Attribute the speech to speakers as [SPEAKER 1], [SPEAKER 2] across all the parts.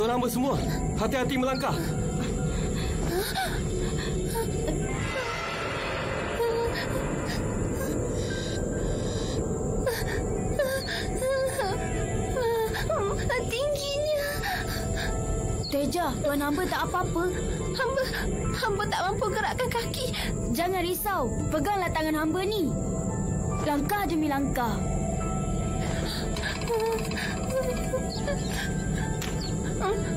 [SPEAKER 1] Tuan hamba semua, hati-hati melangkah.
[SPEAKER 2] Tingginya. Teja, tuan hamba tak apa-apa. Hamba tak mampu gerakkan kaki. Jangan risau. Peganglah tangan hamba ni. Langkah demi langkah.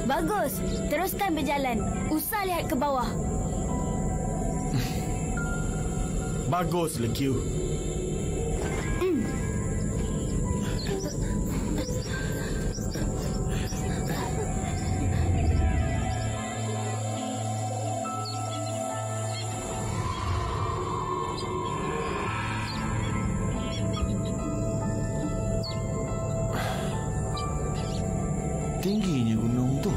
[SPEAKER 2] Bagus. Teruskan berjalan. Usah lihat ke bawah.
[SPEAKER 3] Bagus, Lekiu. Tingginya gunung tu.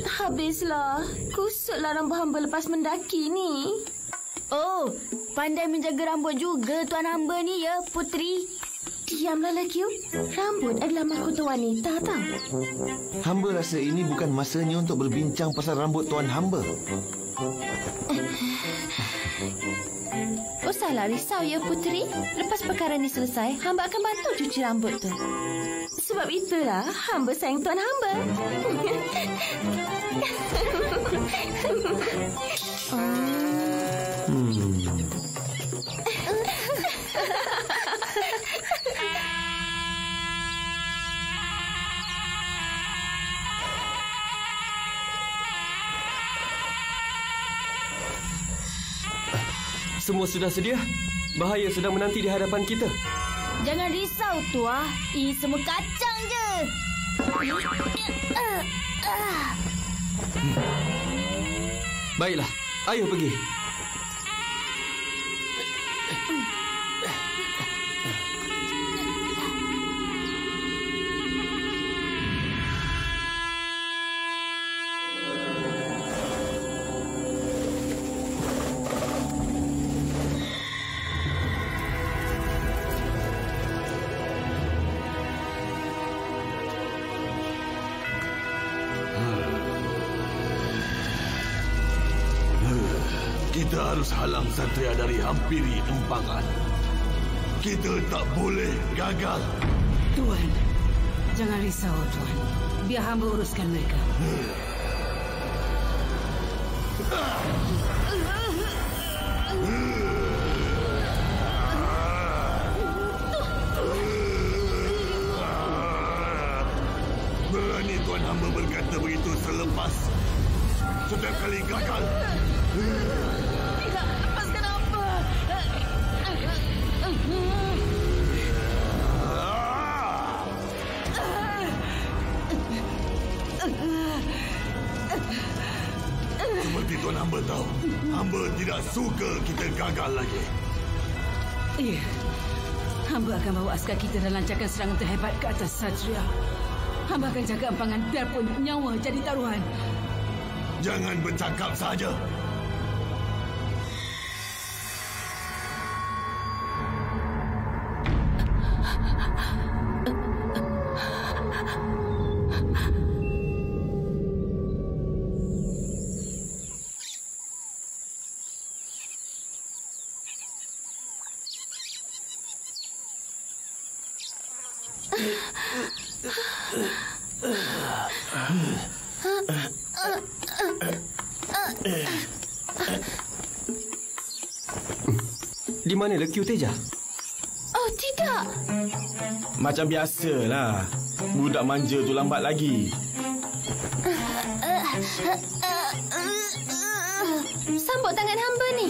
[SPEAKER 2] Habislah. Kusutlah rambut hamba lepas mendaki ni. Oh, pandai menjaga rambut juga tuan hamba ni ya, Putri. Diamlah, Lekiu. Rambut adalah mahkota wanita, tahu?
[SPEAKER 3] Hamba rasa ini bukan masanya untuk berbincang pasal rambut tuan hamba.
[SPEAKER 2] Usahlah risau ya, Putri. Lepas perkara ni selesai, hamba akan bantu cuci rambut tu. Sebab itulah hamba sayang tuan hamba.
[SPEAKER 1] Semua sudah sedia? Bahaya sedang menanti di hadapan kita.
[SPEAKER 2] Jangan risau, Tuah. Ini semua kacang je.
[SPEAKER 1] Baiklah, ayo pergi.
[SPEAKER 4] Kita harus halang Satria dari hampiri empangan. Kita tak boleh gagal.
[SPEAKER 5] Tuan, jangan risau, Tuan. Biar hamba uruskan mereka.
[SPEAKER 4] Berani tuan hamba berkata begitu selepas setiap kali gagal.
[SPEAKER 2] Tidak, lepaskan hamba.
[SPEAKER 4] Seperti tuan hamba tahu, hamba tidak suka kita gagal lagi.
[SPEAKER 5] Ya, hamba akan bawa askar kita dan lancarkan serangan terhebat ke atas Satria. Hamba akan jaga empangan biarpun nyawa jadi taruhan.
[SPEAKER 4] Jangan bercakap saja.
[SPEAKER 1] Di mana Lekiu Teja?
[SPEAKER 2] Oh, tidak.
[SPEAKER 3] Macam biasalah. Budak manja tu lambat lagi.
[SPEAKER 2] Sambut tangan hamba ni.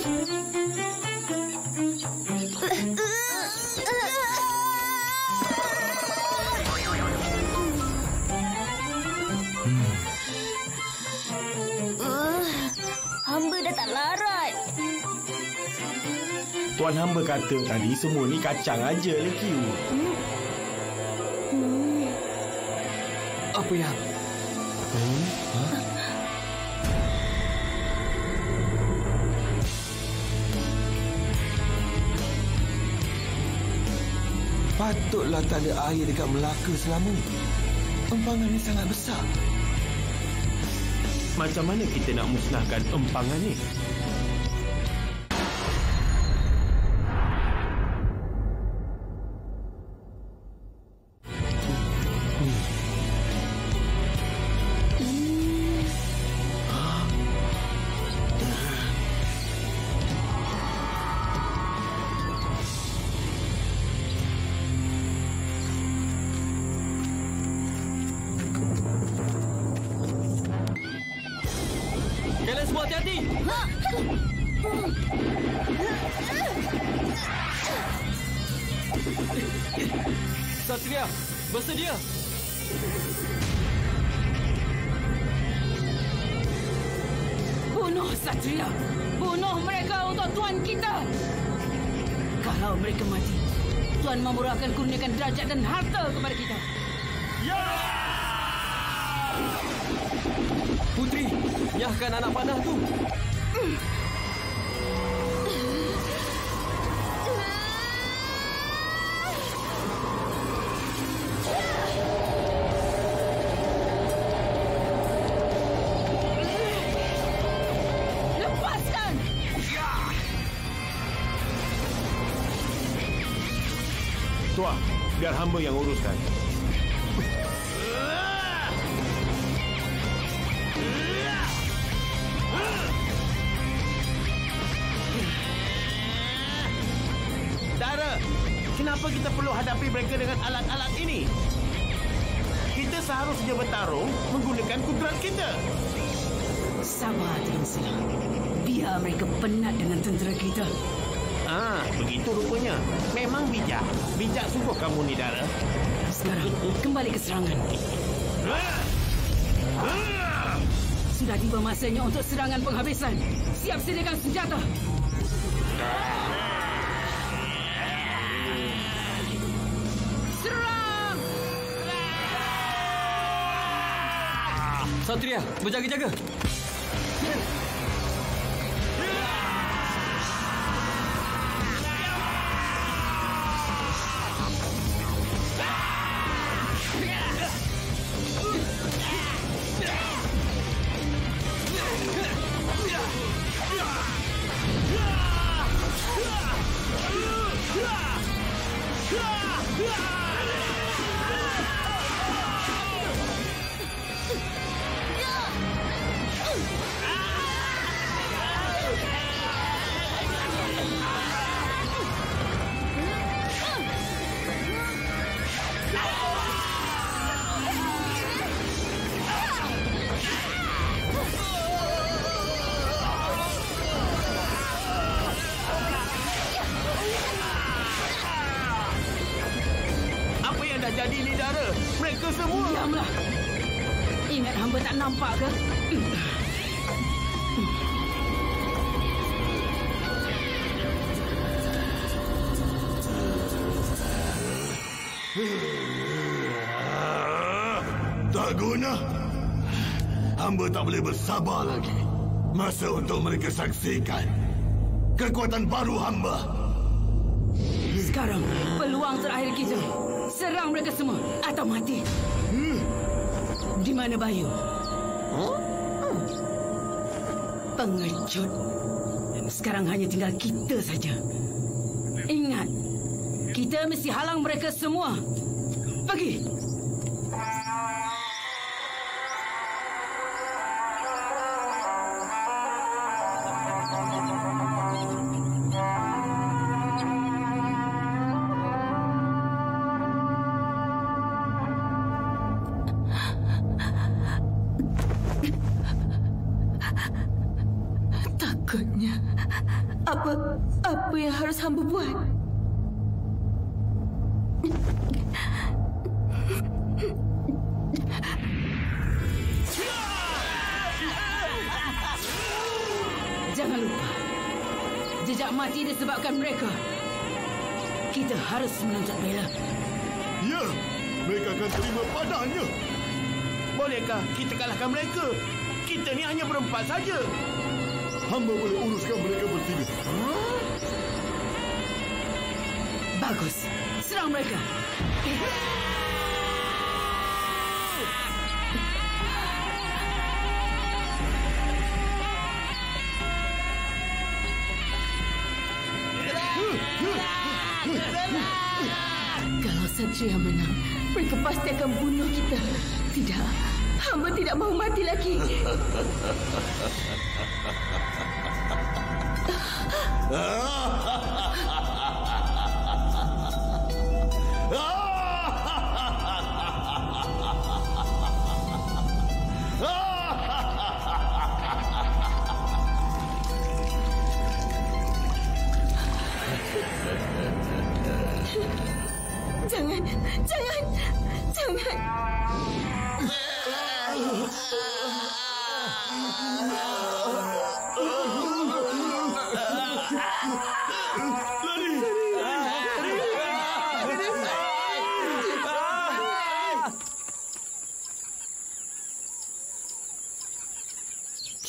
[SPEAKER 2] Hamba dah tak larat.
[SPEAKER 3] Tuan hamba kata tadi semua ni kacang aja, Lekiu.
[SPEAKER 1] Apa yang
[SPEAKER 4] Patutlah tak ada air dekat Melaka selama ni. Empangan ni sangat besar.
[SPEAKER 3] Macam mana kita nak musnahkan empangan ni?
[SPEAKER 1] Kalian semua hati-hati. Satria, bersedia.
[SPEAKER 5] Bunuh Satria. Bunuh mereka untuk Tuan kita. Kalau mereka mati, Tuan Mamura akan kurniakan derajat dan harta kepada kita.
[SPEAKER 1] Putri, nyahkan anak panah tu.
[SPEAKER 5] Lepaskan!
[SPEAKER 3] Tuan, biar hamba yang uruskan.
[SPEAKER 6] Dara, kenapa kita perlu hadapi mereka dengan alat-alat ini? Kita seharusnya bertarung menggunakan kudrat kita.
[SPEAKER 5] Sabar, Tuan Silang. Biar mereka penat dengan tentera kita.
[SPEAKER 6] Begitu rupanya. Memang bijak. Bijak sungguh kamu ni, Dara.
[SPEAKER 5] Sekarang, kembali ke serangan. Sudah tiba masanya untuk serangan penghabisan. Siap sediakan senjata. Serang!
[SPEAKER 1] Satria, berjaga-jaga.
[SPEAKER 6] Jadi ni, Dara. Mereka semua.
[SPEAKER 5] Diamlah. Ingat hamba tak nampak ke?
[SPEAKER 4] Tak guna. Hamba tak boleh bersabar lagi. Masa untuk mereka saksikan kekuatan baru hamba.
[SPEAKER 5] Sekarang, peluang terakhir kita. Serang mereka semua atau mati. Di mana Bayu? Pengecut. Sekarang hanya tinggal kita saja. Ingat, kita mesti halang mereka semua. Pergi. Apa yang harus hamba buat? Jangan lupa, jejak mati disebabkan mereka. Kita harus menuntut bela.
[SPEAKER 4] Ya, mereka akan terima padanya.
[SPEAKER 6] Bolehkah kita kalahkan mereka? Kita ni hanya berempat saja.
[SPEAKER 4] Hamba boleh uruskan mereka bertiga.
[SPEAKER 5] Bagus. Serang mereka. Kalau Satria menang, mereka pasti akan bunuh kita. Tidak, hamba tidak mahu mati lagi. Jangan, jangan, jangan.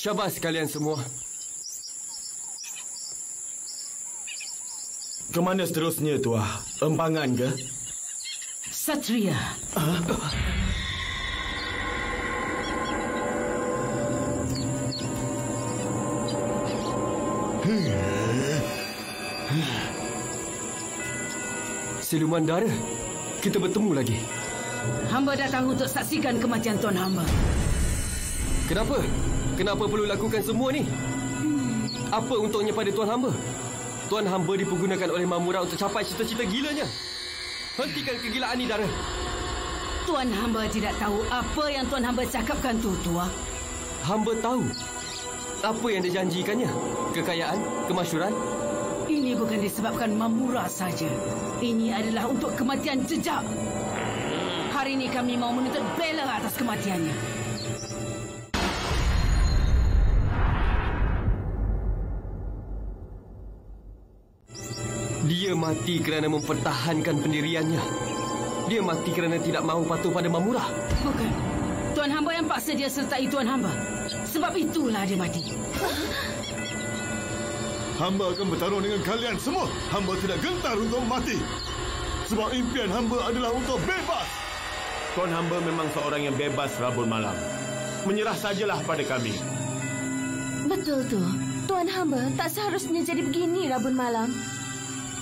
[SPEAKER 1] Syabas kalian semua.
[SPEAKER 3] Ke mana seterusnya, Tuah? Empangan ke?
[SPEAKER 5] Satria.
[SPEAKER 1] Siluman dara. Kita bertemu lagi.
[SPEAKER 5] Hamba datang untuk saksikan kematian tuan hamba.
[SPEAKER 1] Kenapa? Kenapa perlu lakukan semua ni? Apa untungnya pada tuan hamba? Tuan hamba dipergunakan oleh Mamura untuk capai cita-cita gilanya. Hentikan kegilaan ni, Dara.
[SPEAKER 5] Tuan hamba tidak tahu apa yang tuan hamba cakapkan tu, Tua.
[SPEAKER 1] Hamba tahu. Apa yang dijanjikannya? Kekayaan? Kemasyhuran?
[SPEAKER 5] Ini bukan disebabkan Mamura saja. Ini adalah untuk kematian jejak. Hari ini kami mau menuntut bela atas kematiannya.
[SPEAKER 1] Dia mati kerana mempertahankan pendiriannya. Dia mati kerana tidak mahu patuh pada Mamura.
[SPEAKER 5] Bukan. Tuan hamba yang paksa dia sertai tuan hamba. Sebab itulah dia mati.
[SPEAKER 4] Hamba akan bertarung dengan kalian semua. Hamba tidak gentar untuk mati. Sebab impian hamba adalah untuk bebas.
[SPEAKER 6] Tuan hamba memang seorang yang bebas, Rabun Malam. Menyerah sajalah pada kami.
[SPEAKER 2] Betul tu. Tuan hamba tak seharusnya jadi begini, Rabun Malam.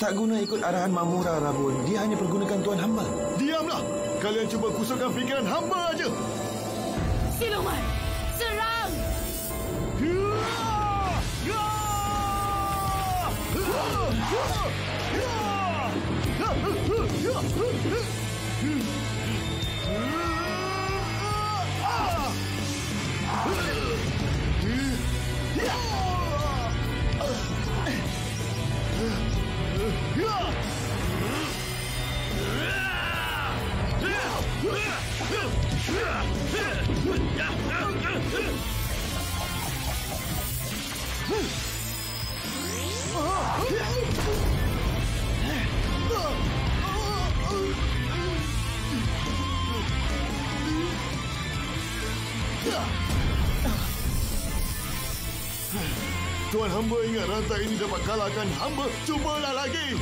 [SPEAKER 3] Tak guna ikut arahan Mamura, Rabun. Dia hanya pergunakan tuan hamba.
[SPEAKER 4] Diamlah. Kalian cuba kusutkan fikiran hamba aja.
[SPEAKER 5] Siluman, serang!
[SPEAKER 4] Tuan hamba ingat rantai ini dapat kalahkan hamba. Cubalah lagi.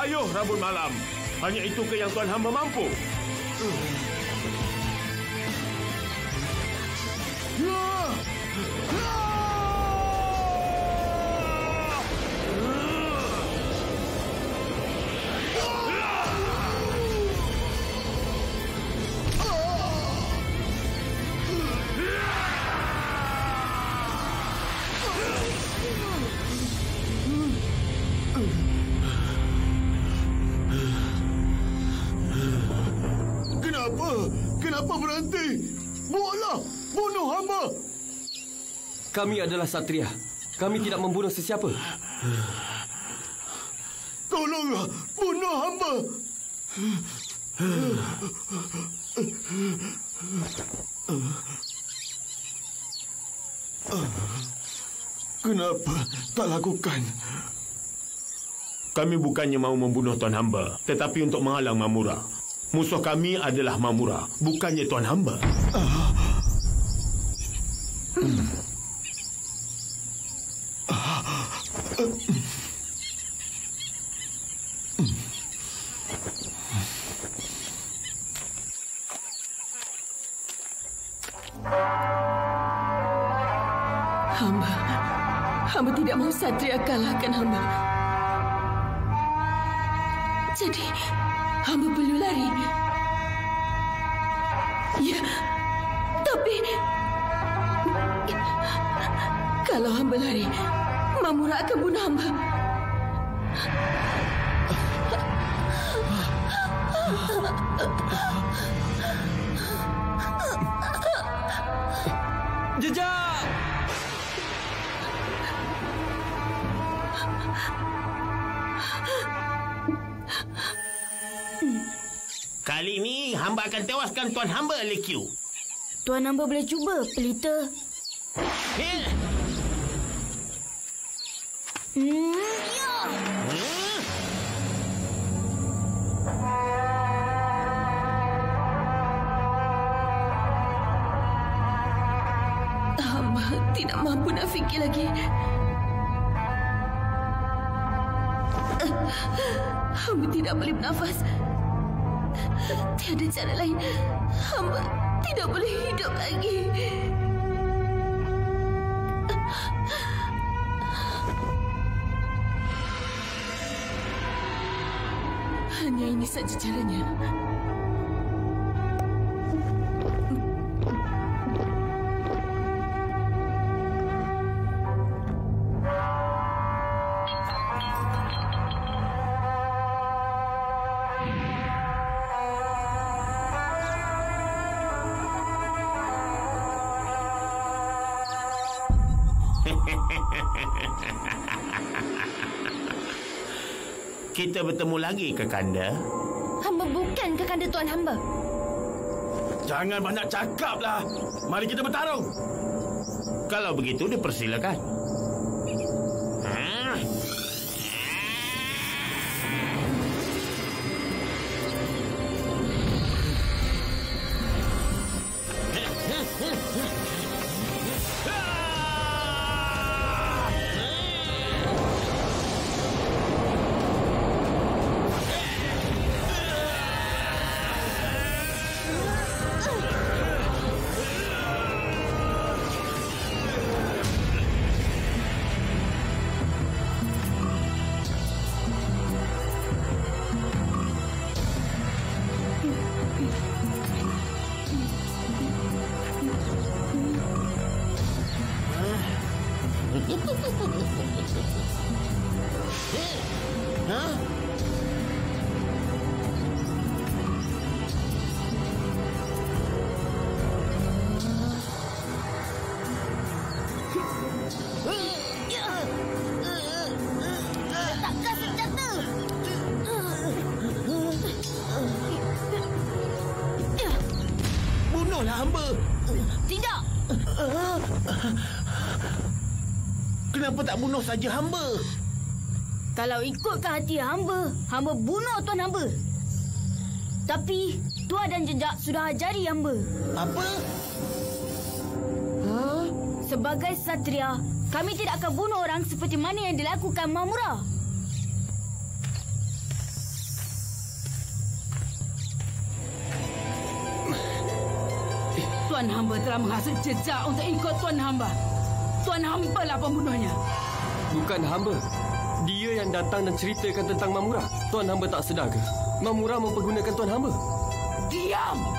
[SPEAKER 6] Ayuh Rambut Malam. Hanya itu ke yang tuan hamba mampu?
[SPEAKER 4] Kenapa berhenti? Buatlah! Bunuh hamba!
[SPEAKER 1] Kami adalah Satria. Kami tidak membunuh sesiapa.
[SPEAKER 4] Tolonglah! Bunuh hamba! Kenapa tak lakukan?
[SPEAKER 6] Kami bukannya mahu membunuh tuan hamba, tetapi untuk menghalang Mamura. Musuh kami adalah Mamura, bukannya tuan hamba.
[SPEAKER 2] Hamba tidak mahu Satria kalahkan hamba. Jadi, hamba perlu lari. Ya, tapi kalau hamba lari, Mamura akan bunuh hamba.
[SPEAKER 1] Jejak!
[SPEAKER 6] Kali ini hamba akan tewaskan tuan hamba, Lekiu.
[SPEAKER 2] Tuan hamba boleh cuba, pelita. Hamba tidak mampu nak fikir lagi. Hamba tidak boleh bernafas. Tiada cara lain. Hamba tidak boleh hidup lagi. Hanya ini saja caranya.
[SPEAKER 6] Kita bertemu lagi, Kakanda.
[SPEAKER 2] Hamba bukan Kakanda tuan hamba.
[SPEAKER 3] Jangan banyak cakaplah. Mari kita bertarung.
[SPEAKER 6] Kalau begitu, dipersilakan. Kenapa tak bunuh saja hamba?
[SPEAKER 2] Kalau ikutkan hati hamba, hamba bunuh tuan hamba. Tapi Tua dan Jejak sudah ajari hamba.
[SPEAKER 6] Apa?
[SPEAKER 2] Sebagai Satria, kami tidak akan bunuh orang seperti mana yang dilakukan Mamura.
[SPEAKER 5] Tuan hamba telah menghasut jejak untuk ikut Tuan hamba. Tuan hamba lah pembunuhnya.
[SPEAKER 1] Bukan hamba. Dia yang datang dan ceritakan tentang Mamura. Tuan hamba tak sedar ke? Mamura mempergunakan tuan hamba.
[SPEAKER 5] Diam!